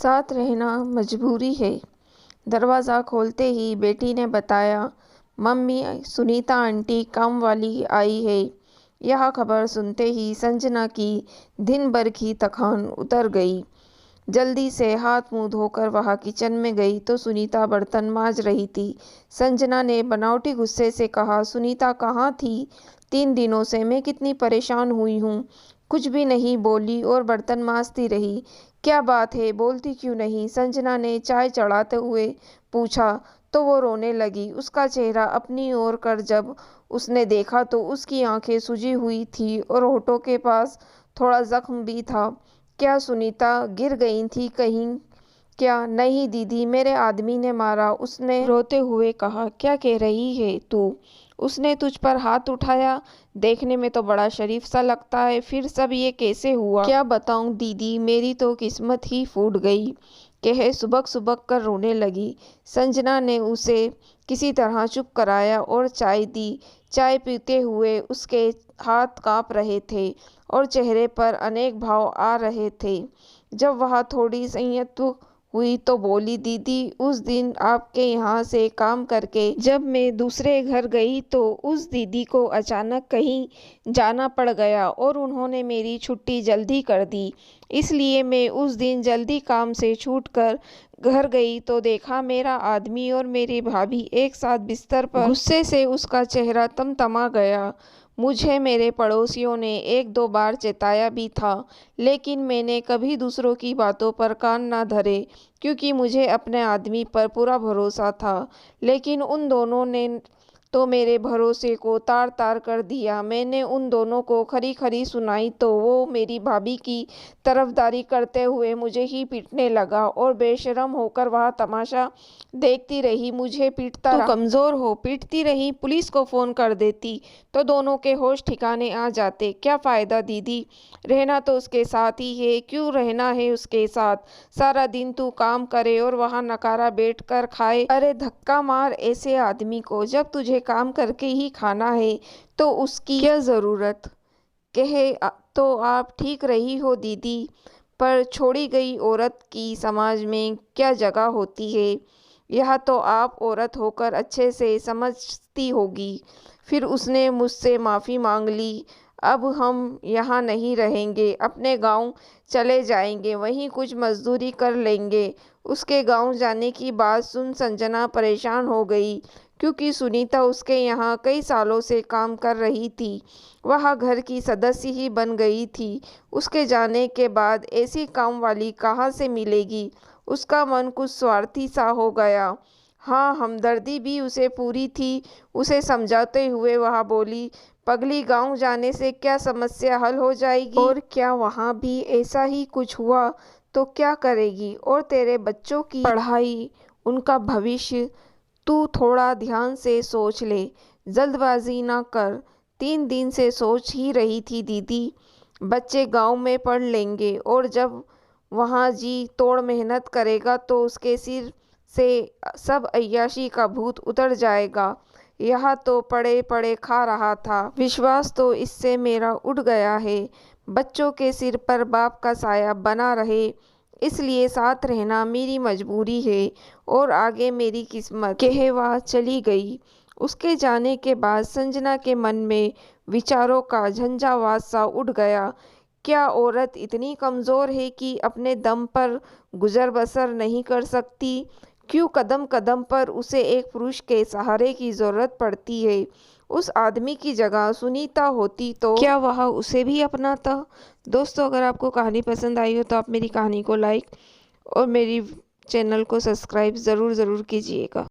साथ रहना मजबूरी है। दरवाज़ा खोलते ही बेटी ने बताया, मम्मी सुनीता आंटी काम वाली आई है। यह खबर सुनते ही संजना की दिन भर की थकान उतर गई। जल्दी से हाथ मुंह धोकर वह किचन में गई तो सुनीता बर्तन मांज रही थी। संजना ने बनावटी गुस्से से कहा, सुनीता कहाँ थी? 3 दिनों से मैं कितनी परेशान हुई हूँ। कुछ भी नहीं बोली और बर्तन मांजती रही। क्या बात है, बोलती क्यों नहीं? संजना ने चाय चढ़ाते हुए पूछा तो वो रोने लगी। उसका चेहरा अपनी ओर कर जब उसने देखा तो उसकी आंखें सूजी हुई थी और होठों के पास थोड़ा जख्म भी था। क्या सुनीता गिर गई थी कहीं? क्या? नहीं दीदी, मेरे आदमी ने मारा, उसने रोते हुए कहा। क्या कह रही है तू? उसने तुझ पर हाथ उठाया? देखने में तो बड़ा शरीफ सा लगता है, फिर सब ये कैसे हुआ? क्या बताऊं दीदी, मेरी तो किस्मत ही फूट गई, कहे सुबक सुबक कर रोने लगी। संजना ने उसे किसी तरह चुप कराया और चाय दी। चाय पीते हुए उसके हाथ कांप रहे थे और चेहरे पर अनेक भाव आ रहे थे। जब वह थोड़ी संयत हुई तो बोली, दीदी उस दिन आपके यहाँ से काम करके जब मैं दूसरे घर गई तो उस दीदी को अचानक कहीं जाना पड़ गया और उन्होंने मेरी छुट्टी जल्दी कर दी। इसलिए मैं उस दिन जल्दी काम से छूटकर घर गई तो देखा मेरा आदमी और मेरी भाभी एक साथ बिस्तर पर। गुस्से से उसका चेहरा तमतमा गया। मुझे मेरे पड़ोसियों ने 1-2 बार चेताया भी था, लेकिन मैंने कभी दूसरों की बातों पर कान न धरे क्योंकि मुझे अपने आदमी पर पूरा भरोसा था। लेकिन उन दोनों ने तो मेरे भरोसे को तार-तार कर दिया। मैंने उन दोनों को खरी-खरी सुनाई तो वो मेरी भाभी की तरफदारी करते हुए मुझे ही पीटने लगा और बेशर्म होकर वह तमाशा देखती रही। मुझे पीटता रहा। कमज़ोर हो, पीटती रही। पुलिस को फ़ोन कर देती तो दोनों के होश ठिकाने आ जाते। क्या फ़ायदा दीदी, रहना तो उसके साथ ही है। क्यों रहना है उसके साथ? सारा दिन तू काम करे और वहाँ नकारा बैठ कर खाए। अरे धक्का मार ऐसे आदमी को, जब तुझे काम करके ही खाना है तो उसकी क्या ज़रूरत? कहे तो आप ठीक रही हो दीदी, पर छोड़ी गई औरत की समाज में क्या जगह होती है, यह तो आप औरत होकर अच्छे से समझती होगी। फिर उसने मुझसे माफ़ी मांग ली। अब हम यहाँ नहीं रहेंगे, अपने गांव चले जाएंगे, वहीं कुछ मजदूरी कर लेंगे। उसके गांव जाने की बात सुन संजना परेशान हो गई क्योंकि सुनीता उसके यहाँ कई सालों से काम कर रही थी। वह घर की सदस्य ही बन गई थी। उसके जाने के बाद ऐसी काम वाली कहाँ से मिलेगी? उसका मन कुछ स्वार्थी सा हो गया। हाँ, हमदर्दी भी उसे पूरी थी। उसे समझाते हुए वह बोली, पगली गांव जाने से क्या समस्या हल हो जाएगी? और क्या वहाँ भी ऐसा ही कुछ हुआ तो क्या करेगी? और तेरे बच्चों की पढ़ाई, उनका भविष्य, तू थोड़ा ध्यान से सोच ले, जल्दबाजी ना कर। 3 दिन से सोच ही रही थी दीदी। बच्चे गांव में पढ़ लेंगे और जब वहाँ जी तोड़ मेहनत करेगा तो उसके सिर से सब अय्याशी का भूत उतर जाएगा। यह तो पड़े पड़े खा रहा था। विश्वास तो इससे मेरा उठ गया है। बच्चों के सिर पर बाप का साया बना रहे, इसलिए साथ रहना मेरी मजबूरी है और आगे मेरी किस्मत, कहे वह चली गई। उसके जाने के बाद संजना के मन में विचारों का झंझावात सा उठ गया। क्या औरत इतनी कमज़ोर है कि अपने दम पर गुजर बसर नहीं कर सकती? क्यों कदम कदम पर उसे एक पुरुष के सहारे की ज़रूरत पड़ती है? उस आदमी की जगह सुनीता होती तो क्या वह उसे भी अपनाता? दोस्तों, अगर आपको कहानी पसंद आई हो तो आप मेरी कहानी को लाइक और मेरी चैनल को सब्सक्राइब ज़रूर कीजिएगा।